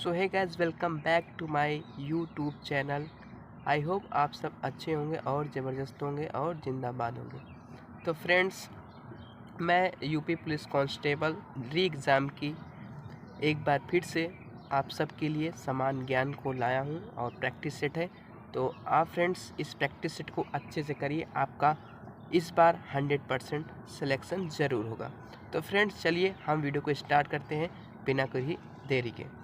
So hey guys, welcome back to my YouTube channel. I hope आप सब अच्छे होंगे और ज़बरदस्त होंगे और ज़िंदाबाद होंगे। तो फ्रेंड्स, मैं यूपी पुलिस कांस्टेबल री एग्ज़ाम की एक बार फिर से आप सबके लिए समान ज्ञान को लाया हूं और प्रैक्टिस सेट है। तो आप फ्रेंड्स इस प्रैक्टिस सेट को अच्छे से करिए, आपका इस बार 100% सिलेक्शन ज़रूर होगा। तो फ्रेंड्स चलिए हम वीडियो को स्टार्ट करते हैं बिना कोई देरी के।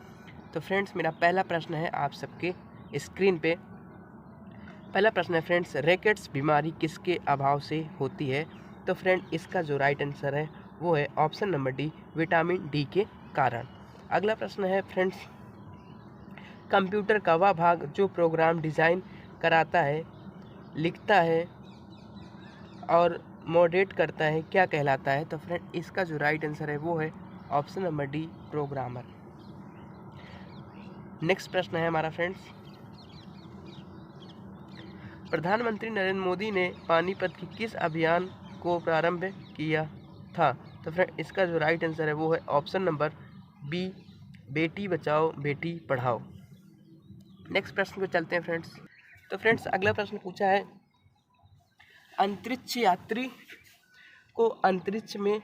तो फ्रेंड्स मेरा पहला प्रश्न है आप सबके स्क्रीन पे। पहला प्रश्न है फ्रेंड्स, रैकेट्स बीमारी किसके अभाव से होती है? तो फ्रेंड इसका जो राइट आंसर है वो है option number D, vitamin D के कारण। अगला प्रश्न है फ्रेंड्स, कंप्यूटर का वह भाग जो प्रोग्राम डिज़ाइन कराता है, लिखता है और मॉडरेट करता है क्या कहलाता है? तो फ्रेंड इसका जो राइट आंसर है वो है option number D, programmer. Next प्रश्न है हमारा फ्रेंड्स, प्रधानमंत्री नरेंद्र मोदी ने पानीपत की किस अभियान को प्रारंभ किया था? तो फ्रेंड इसका जो राइट आंसर है वो है option number B, Beti Bachao Beti Padhao. Next प्रश्न पे चलते हैं फ्रेंड्स। तो फ्रेंड्स अगला प्रश्न पूछा है, अंतरिक्ष यात्री को अंतरिक्ष में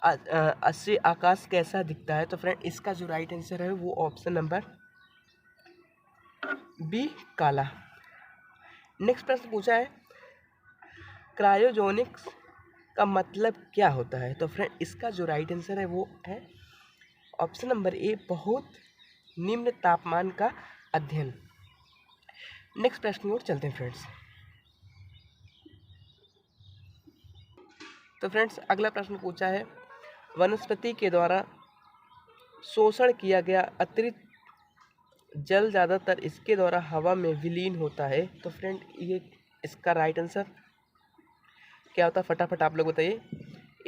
से आकाश कैसा दिखता है? तो फ्रेंड इसका जो राइट आंसर है वो ऑप्शन नंबर बी, काला। नेक्स्ट प्रश्न पूछा है, क्रायोजेनिक्स का मतलब क्या होता है? तो फ्रेंड इसका जो राइट आंसर है वो है ऑप्शन नंबर ए, बहुत निम्न तापमान का अध्ययन। नेक्स्ट प्रश्न की ओर चलते हैं फ्रेंड्स। तो फ्रेंड्स अगला प्रश्न पूछा है, वनस्पति के द्वारा शोषण किया गया अतिरिक्त जल ज़्यादातर इसके द्वारा हवा में विलीन होता है। तो फ्रेंड ये इसका राइट आंसर क्या होता है? फटाफट आप लोग बताइए।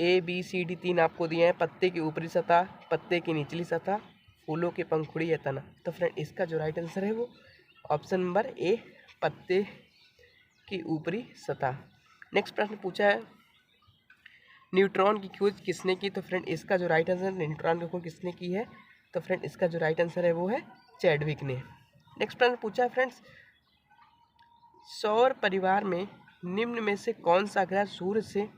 ए बी सी डी तीन आपको दिए हैं, पत्ते की ऊपरी सतह, पत्ते की निचली सतह, फूलों के पंखुड़ी या तना। तो फ्रेंड इसका जो राइट आंसर है वो ऑप्शन नंबर ए, पत्ते की ऊपरी सतह। नेक्स्ट प्रश्न पूछा है, न्यूट्रॉन की खोज किसने की? तो फ्रेंड इसका जो राइट आंसर, न्यूट्रॉन की खोज किसने की है? तो फ्रेंड इसका जो राइट आंसर है वो है चैडविक ने। नेक्स्ट प्रश्न पूछा है फ्रेंड्स, सौर परिवार में निम्न में से कौन सा ग्रह सूर्य से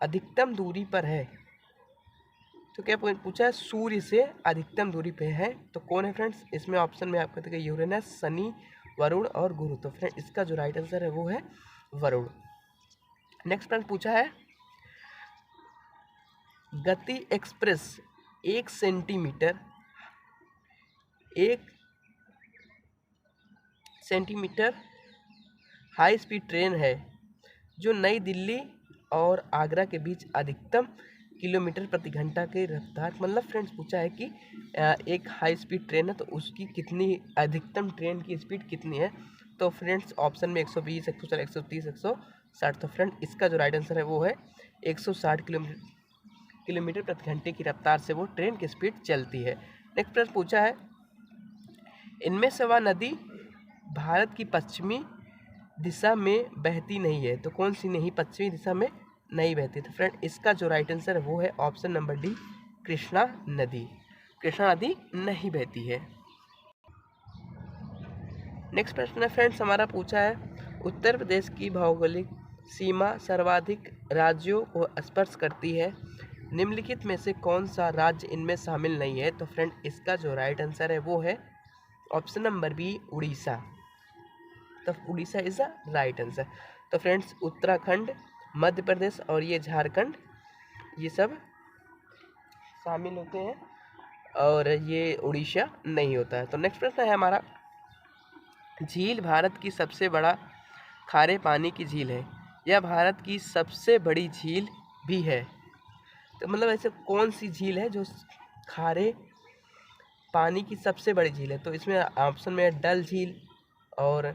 अधिकतम दूरी पर है? तो क्या पूछा है, सूर्य से अधिकतम दूरी पे है तो कौन है फ्रेंड्स? इसमें ऑप्शन में आपको देखिए यूरेनस, शनि, वरुण और गुरु। तो फ्रेंड इसका जो राइट आंसर है वो है वरुण। नेक्स्ट प्रश्न पूछा है, गति express 1 centimetre high speed train है जो नई दिल्ली और आगरा के बीच अधिकतम किलोमीटर प्रति घंटा के रफ्तार, मतलब फ्रेंड्स पूछा है कि एक हाई स्पीड ट्रेन है तो उसकी कितनी अधिकतम ट्रेन की स्पीड कितनी है? तो फ्रेंड्स ऑप्शन में 120, 140, 130, 160। तो फ्रेंड इसका जो राइट आंसर है वो है 160 किलोमीटर प्रति घंटे की रफ्तार से वो ट्रेन की स्पीड चलती है। नेक्स्ट प्रश्न पूछा है, इनमें से वह नदी भारत की पश्चिमी दिशा में बहती नहीं है तो कौन सी नहीं पश्चिमी दिशा में नहीं बहती? तो फ्रेंड इसका जो राइट आंसर है वो है ऑप्शन नंबर डी, कृष्णा नदी। कृष्णा नदी नहीं बहती है। नेक्स्ट प्रश्न है फ्रेंड्स हमारा पूछा है, उत्तर प्रदेश की भौगोलिक सीमा सर्वाधिक राज्यों को स्पर्श करती है, निम्नलिखित में से कौन सा राज्य इनमें शामिल नहीं है? तो फ्रेंड इसका जो राइट आंसर है वो है ऑप्शन नंबर बी, उड़ीसा। तो Orissa is the right answer. तो फ्रेंड्स उत्तराखंड, मध्य प्रदेश और ये झारखंड ये सब शामिल होते हैं और ये उड़ीसा नहीं होता है। तो नेक्स्ट प्रश्न है हमारा, झील भारत की सबसे बड़ा खारे पानी की झील है, यह भारत की सबसे बड़ी झील भी है। तो मतलब ऐसे कौन सी झील है जो खारे पानी की सबसे बड़ी झील है? तो इसमें ऑप्शन में है डल झील और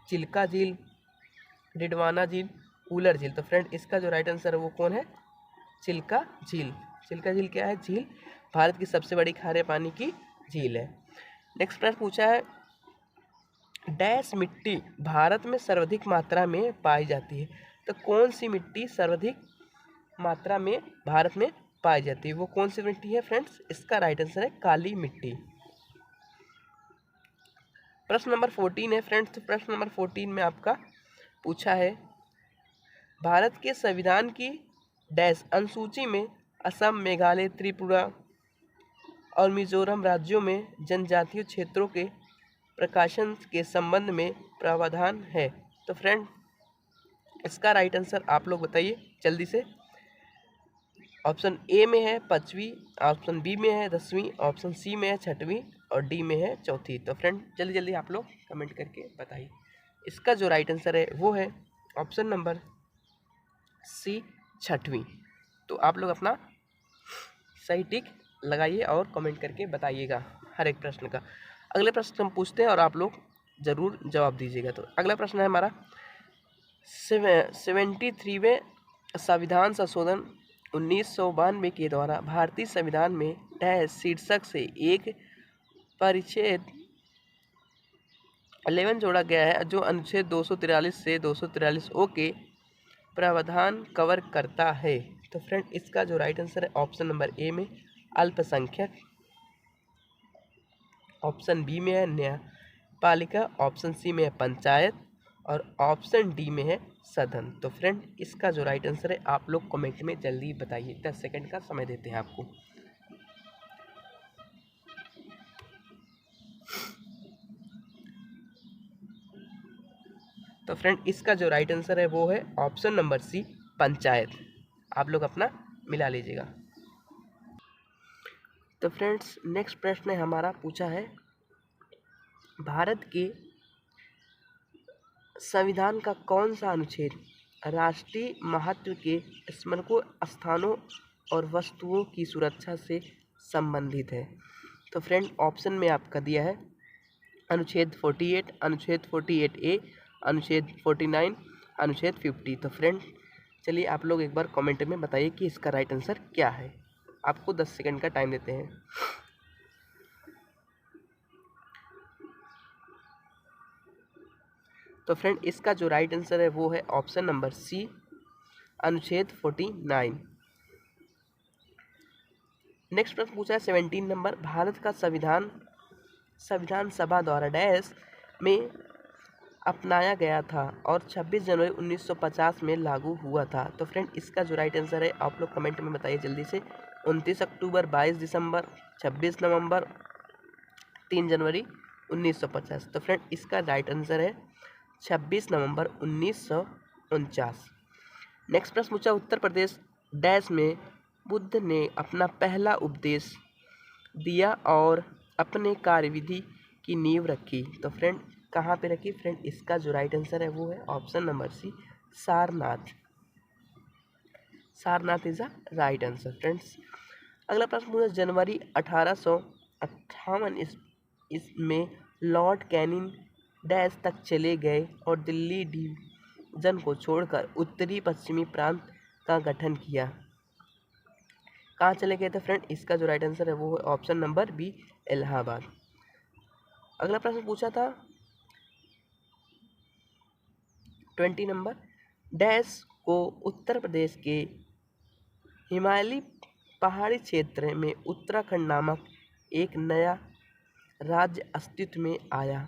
चिल्का झील, डिडवाना झील, उलर झील। तो फ्रेंड इसका जो राइट आंसर है वो कौन है? चिल्का झील। चिल्का झील क्या है? झील भारत की सबसे बड़ी खारे पानी की झील है। नेक्स्ट प्रश्न पूछा है, डैश मिट्टी भारत में सर्वाधिक मात्रा में पाई जाती है? तो कौन सी मिट्टी सर्वाधिक मात्रा में भारत में पाई जाती है। वो कौन सी मिट्टी है फ्रेंड्स? इसका राइट आंसर है काली मिट्टी। प्रश्न नंबर 14 है फ्रेंड्स। तो प्रश्न नंबर 14 में आपका पूछा है, भारत के संविधान की डैश अनुसूची में असम, मेघालय, त्रिपुरा और मिजोरम राज्यों में जनजातीय क्षेत्रों के प्रकाशन के संबंध में प्रावधान है। तो फ्रेंड इसका राइट आंसर आप लोग बताइए जल्दी से। ऑप्शन ए में है 5वीं, ऑप्शन बी में है 10वीं, ऑप्शन सी में है 6वीं और डी में है 4थी। तो फ्रेंड जल्दी जल्दी आप लोग कमेंट करके बताइए। इसका जो राइट आंसर है वो है ऑप्शन नंबर सी 6वीं। तो आप लोग अपना सही टिक लगाइए और कमेंट करके बताइएगा हर एक प्रश्न का। अगले प्रश्न हम पूछते हैं और आप लोग ज़रूर जवाब दीजिएगा। तो अगला प्रश्न है हमारा 73वें संविधान संशोधन 1992 के द्वारा भारतीय संविधान में डैश शीर्षक से एक परिच्छेद 11 जोड़ा गया है जो अनुच्छेद 243 से 243 ओ के प्रावधान कवर करता है। तो फ्रेंड इसका जो राइट आंसर है ऑप्शन नंबर ए में अल्पसंख्यक, ऑप्शन बी में है न्यायपालिका, ऑप्शन सी में है पंचायत और ऑप्शन डी में है सदन। तो फ्रेंड इसका जो राइट आंसर है आप लोग कमेंट में जल्दी बताइए। 10 सेकंड का समय देते हैं आपको। तो फ्रेंड इसका जो राइट आंसर है वो है ऑप्शन नंबर सी पंचायत। आप लोग अपना मिला लीजिएगा। तो फ्रेंड्स नेक्स्ट प्रश्न है हमारा पूछा है, भारत के संविधान का कौन सा अनुच्छेद राष्ट्रीय महत्व के स्मारकों, स्थानों और वस्तुओं की सुरक्षा से संबंधित है? तो फ्रेंड ऑप्शन में आपका दिया है अनुच्छेद 48, अनुच्छेद 48A, अनुच्छेद 49, अनुच्छेद 50। तो फ्रेंड चलिए आप लोग एक बार कमेंट में बताइए कि इसका राइट आंसर क्या है। आपको 10 सेकंड का टाइम देते हैं। तो फ्रेंड इसका जो राइट आंसर है वो है ऑप्शन नंबर सी अनुच्छेद 49। नेक्स्ट प्रश्न पूछा है 17 नंबर, भारत का संविधान सभा द्वारा डैश में अपनाया गया था और 26 जनवरी 1950 में लागू हुआ था। तो फ्रेंड इसका जो राइट आंसर है आप लोग कमेंट में बताइए जल्दी से। 29 अक्टूबर, 22 दिसंबर, 26 नवंबर, 3 जनवरी 1950। तो फ्रेंड इसका राइट आंसर है 26 नवंबर 1949। नेक्स्ट प्रश्न पूछा, उत्तर प्रदेश डैश में बुद्ध ने अपना पहला उपदेश दिया और अपने कार्यविधि की नींव रखी। तो फ्रेंड कहाँ पे रखी? फ्रेंड इसका जो राइट आंसर है वो है option number C Sarnath. Sarnath is a right answer friends. अगला प्रश्न पूछा, जनवरी 1858 इसमें लॉर्ड कैनिंग डैश तक चले गए और दिल्ली डिवीजन को छोड़कर उत्तरी पश्चिमी प्रांत का गठन किया। कहाँ चले गए थे फ्रेंड? इसका जो राइट आंसर है वो है ऑप्शन नंबर बी इलाहाबाद। अगला प्रश्न पूछा था 20 नंबर, डैश को उत्तर प्रदेश के हिमालयी पहाड़ी क्षेत्र में उत्तराखंड नामक एक नया राज्य अस्तित्व में आया।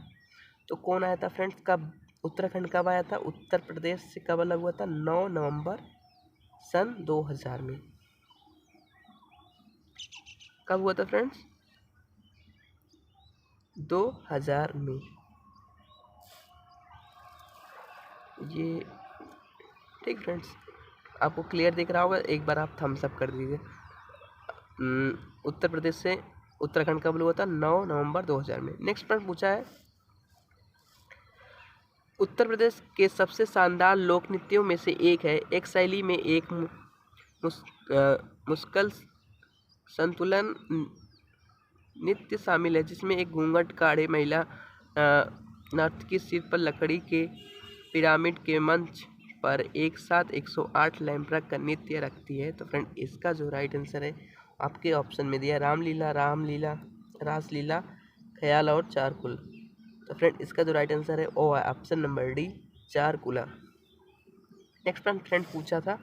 तो कौन आया था फ्रेंड्स? कब उत्तराखंड कब आया था? उत्तर प्रदेश से कब अलग हुआ था? 9 नवंबर सन 2000 में। कब हुआ था फ्रेंड्स? 2000 में। ये ठीक फ्रेंड्स आपको क्लियर दिख रहा होगा, एक बार आप थम्स अप कर दीजिए। उत्तर प्रदेश से उत्तराखंड कब हुआ था? 9 नवंबर 2000 में। नेक्स्ट प्रश्न पूछा है, उत्तर प्रदेश के सबसे शानदार लोक नृत्यों में से एक है, एक शैली में एक मुश्किल संतुलन नृत्य शामिल है जिसमें एक घूंघट काढ़े महिला नर्तकी सिर पर लकड़ी के पिरामिड के मंच पर एक साथ 108 लैंप रख कर नृत्य रखती है। तो फ्रेंड इसका जो राइट आंसर है आपके ऑप्शन में दिया रामलीला, रासलीला, ख्याल और चारकुल। तो फ्रेंड इसका जो राइट आंसर है वो है ऑप्शन नंबर डी चारकुला। नेक्स्ट फ्रेंड पूछा था,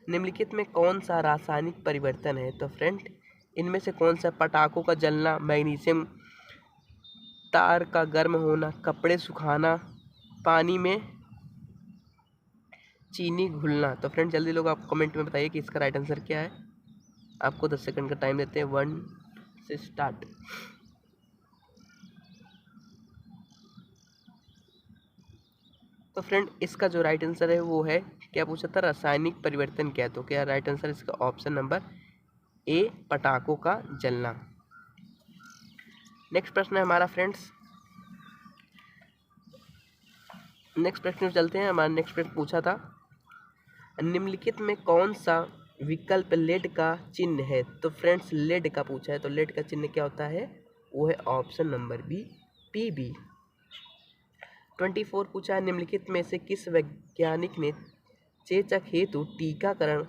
निम्नलिखित में कौन सा रासायनिक परिवर्तन है? तो फ्रेंड इनमें से कौन सा? पटाखों का जलना, मैग्नीशियम तार का गर्म होना, कपड़े सुखाना, पानी में चीनी घुलना। तो फ्रेंड जल्दी लोग आप कमेंट में बताइए कि इसका राइट आंसर क्या है। आपको 10 सेकंड का टाइम देते हैं। 1 से स्टार्ट। तो फ्रेंड इसका जो राइट आंसर है वो है, क्या पूछा था? रासायनिक परिवर्तन क्या है? तो क्या राइट आंसर इसका ऑप्शन नंबर ए, पटाखों का जलना। नेक्स्ट प्रश्न है हमारा फ्रेंड्स, नेक्स्ट प्रश्न चलते हैं। हमारा नेक्स्ट प्रश्न पूछा था, निम्नलिखित में कौन सा विकल्प लेड का चिन्ह है? तो फ्रेंड्स लेड का पूछा है, तो लेड का चिन्ह क्या होता है? वो है ऑप्शन नंबर बी, PB। 24 पूछा है, निम्नलिखित में से किस वैज्ञानिक ने चेचक हेतु टीकाकरण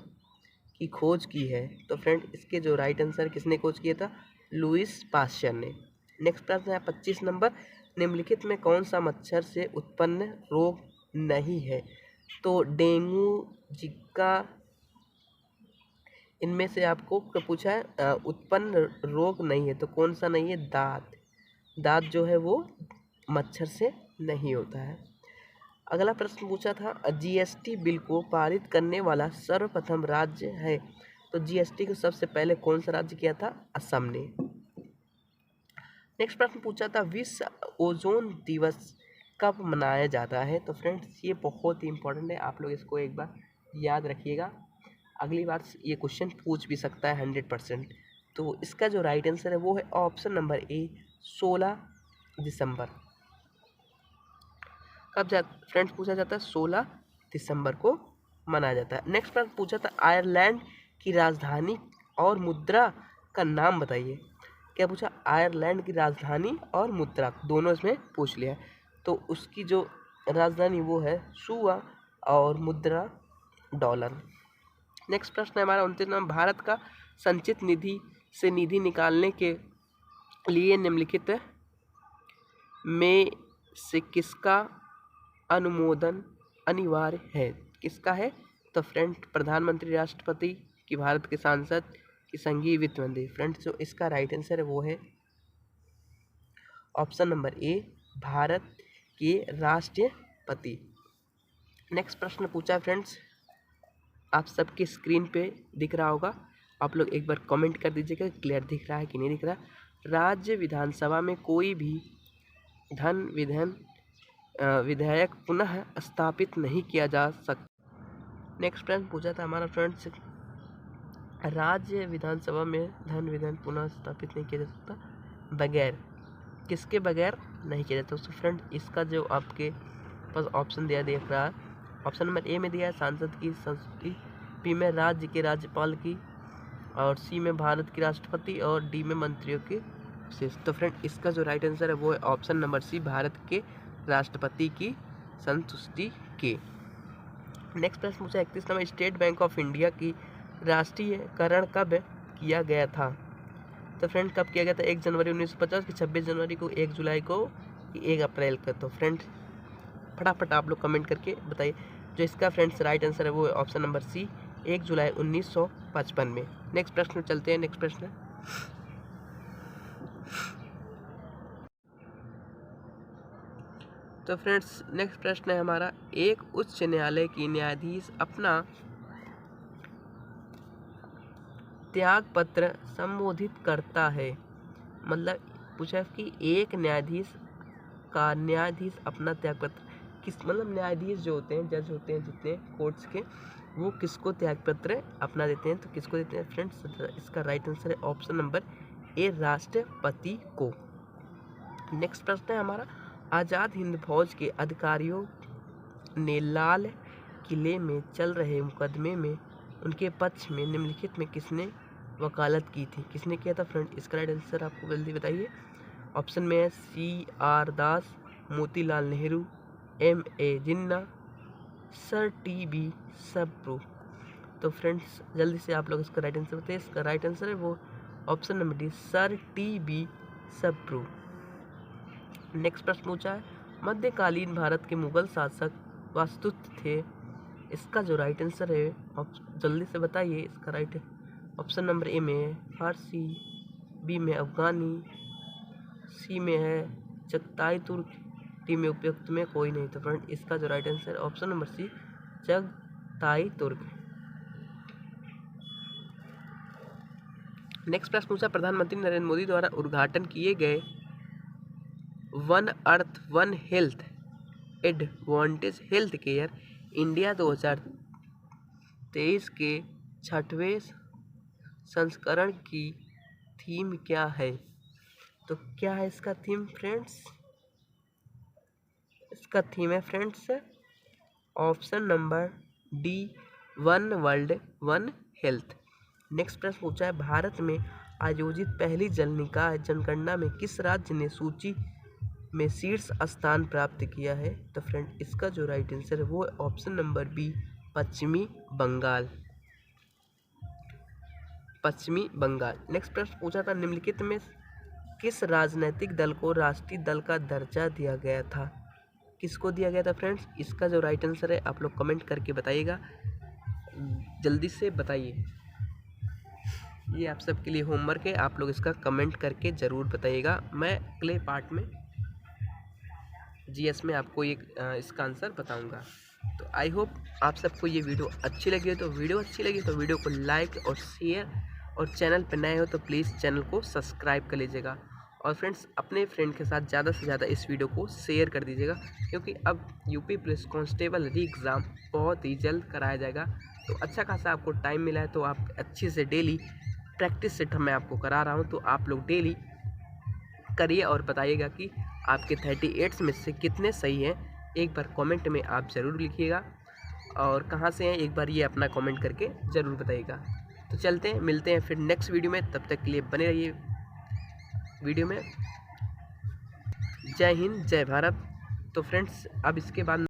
की खोज की है? तो फ्रेंड इसके जो राइट आंसर किसने खोज किया था? लुईस पाश्चर ने। नेक्स्ट प्रश्न है 25 नंबर, निम्नलिखित में कौन सा मच्छर से उत्पन्न रोग नहीं है? तो डेंगू, जिका, इनमें से आपको पूछा है उत्पन्न रोग नहीं है, तो कौन सा नहीं है? दांत जो है वो मच्छर से नहीं होता है। अगला प्रश्न पूछा था, GST बिल को पारित करने वाला सर्वप्रथम राज्य है? तो GST को सबसे पहले कौन सा राज्य किया था? असम ने। नेक्स्ट प्रश्न पूछा था, विश्व ओजोन दिवस कब मनाया जाता है? तो फ्रेंड्स ये बहुत ही इंपॉर्टेंट है, आप लोग इसको एक बार याद रखिएगा। अगली बार ये क्वेश्चन पूछ भी सकता है 100%। तो इसका जो राइट आंसर है वो है ऑप्शन नंबर ए, 16 दिसंबर। कब फ्रेंड्स पूछा जाता है? 16 दिसंबर को मनाया जाता है। नेक्स्ट प्रश्न पूछा था, आयरलैंड की राजधानी और मुद्रा का नाम बताइए। क्या पूछा? आयरलैंड की राजधानी और मुद्रा दोनों इसमें पूछ लिया है। तो उसकी जो राजधानी वो है सुआ और मुद्रा डॉलर। नेक्स्ट प्रश्न है हमारा 29 नंबर, भारत का संचित निधि से निधि निकालने के लिए निम्नलिखित में से किसका अनुमोदन अनिवार्य है? किसका है? तो फ्रेंड प्रधानमंत्री, राष्ट्रपति की, भारत के सांसद की, संघीय वित्त मंत्री। फ्रेंड्स जो इसका राइट आंसर है वो है ऑप्शन नंबर ए, भारत के राष्ट्रपति। नेक्स्ट प्रश्न पूछा फ्रेंड्स, आप सबके स्क्रीन पे दिख रहा होगा, आप लोग एक बार कमेंट कर दीजिएगा क्लियर दिख रहा है कि नहीं दिख रहा। राज्य विधानसभा में कोई भी विधेयक पुनः स्थापित नहीं किया जा सकता। नेक्स्ट प्रश्न पूछा था हमारा फ्रेंड्स, राज्य विधानसभा में विधान पुनः स्थापित नहीं किया जा सकता बगैर, किसके बगैर नहीं किया जाता? तो फ्रेंड इसका जो आपके पास ऑप्शन दिया देख रहा है, ऑप्शन नंबर ए में दिया है सांसद की संस्तुति, बी में राज्य के राज्यपाल की, और सी में भारत के राष्ट्रपति, और डी में मंत्रियों के विशेष। तो फ्रेंड इसका जो राइट आंसर है वो है ऑप्शन नंबर सी, भारत के राष्ट्रपति की संतुष्टि के। नेक्स्ट प्रश्न पूछा 31 number, state bank of India की राष्ट्रीयकरण कब किया गया था? तो फ्रेंड कब किया गया था? 1 जनवरी 1950 की, 26 जनवरी को, 1 जुलाई को, 1 अप्रैल को? तो फ्रेंड फटाफट आप लोग कमेंट करके बताइए। जो इसका फ्रेंड्स राइट आंसर है वो है ऑप्शन नंबर सी, 1 जुलाई 1955 में। नेक्स्ट प्रश्न चलते हैं। नेक्स्ट प्रश्न, तो फ्रेंड्स नेक्स्ट प्रश्न है हमारा, एक उच्च न्यायालय की न्यायाधीश अपना त्याग पत्र संबोधित करता है? मतलब पूछा है कि एक न्यायाधीश अपना त्याग पत्र किस, मतलब न्यायाधीश जो होते हैं, जज होते हैं जितने कोर्ट्स के, वो किसको त्याग पत्र अपना देते हैं? तो किसको देते हैं फ्रेंड्स? इसका राइट आंसर है ऑप्शन नंबर ए, राष्ट्रपति को। नेक्स्ट प्रश्न है हमारा, आज़ाद हिंद फौज के अधिकारियों ने लाल किले में चल रहे मुकदमे में उनके पक्ष में निम्नलिखित में किसने वकालत की थी? किसने किया था फ्रेंड? इसका राइट आंसर आपको जल्दी बताइए। ऑप्शन में है CR दास, मोतीलाल नेहरू, MA जिन्ना, सर TB सप्रू। तो फ्रेंड्स जल्दी से आप लोग इसका राइट आंसर बताइए। इसका राइट आंसर है वो option number D, sir TB Sapru. Next प्रश्न पूछा है, मध्यकालीन भारत के मुगल शासक वास्तुत थे? इसका जो राइट आंसर है जल्दी से बताइए इसका राइट ऑप्शन नंबर ए में है फारसी, बी में अफगानी, सी में है चगताई तुर्क, डी में उपयुक्त में कोई नहीं। तो फ्रेंड इसका जो राइट आंसर है ऑप्शन नंबर सी चगताई तुर्क। नेक्स्ट प्रश्न पूछा प्रधानमंत्री नरेंद्र मोदी द्वारा उद्घाटन किए गए one earth one health advantage health care India 2023 के 6वें संस्करण की थीम क्या है? तो क्या है इसका थीम फ्रेंड्स? इसका थीम है friends option number D one world one health. Next प्रश्न पूछा है भारत में आयोजित पहली जल निकाय जनगणना में किस राज्य ने सूची में शीर्ष स्थान प्राप्त किया है? तो फ्रेंड इसका जो राइट आंसर है वो ऑप्शन नंबर बी पश्चिमी बंगाल। पश्चिमी बंगाल। नेक्स्ट प्रश्न पूछा था निम्नलिखित में किस राजनीतिक दल को राष्ट्रीय दल का दर्जा दिया गया था? किसको दिया गया था फ्रेंड्स? इसका जो राइट आंसर है आप लोग कमेंट करके बताइएगा, जल्दी से बताइए। ये आप सबके लिए होमवर्क है, आप लोग इसका कमेंट करके ज़रूर बताइएगा। मैं अगले पार्ट में जीएस में आपको इसका आंसर बताऊंगा। तो आई होप आप सबको ये वीडियो अच्छी लगी हो। तो वीडियो अच्छी लगी तो वीडियो को लाइक और शेयर, और चैनल पर नए हो तो प्लीज़ चैनल को सब्सक्राइब कर लीजिएगा। और फ्रेंड्स अपने फ्रेंड के साथ ज़्यादा से ज़्यादा इस वीडियो को शेयर कर दीजिएगा, क्योंकि अब यूपी पुलिस कांस्टेबल री एग्ज़ाम बहुत ही जल्द कराया जाएगा। तो अच्छा खासा आपको टाइम मिला है तो आप अच्छे से डेली प्रैक्टिस सेट मैं आपको करा रहा हूँ, तो आप लोग डेली करिए और बताइएगा कि आपके 38 में से कितने सही हैं। एक बार कमेंट में आप ज़रूर लिखिएगा, और कहाँ से हैं एक बार ये अपना कमेंट करके ज़रूर बताइएगा। तो चलते हैं, मिलते हैं फिर नेक्स्ट वीडियो में, तब तक के लिए बने रहिए वीडियो में। जय हिंद जय भारत। तो फ्रेंड्स अब इसके बाद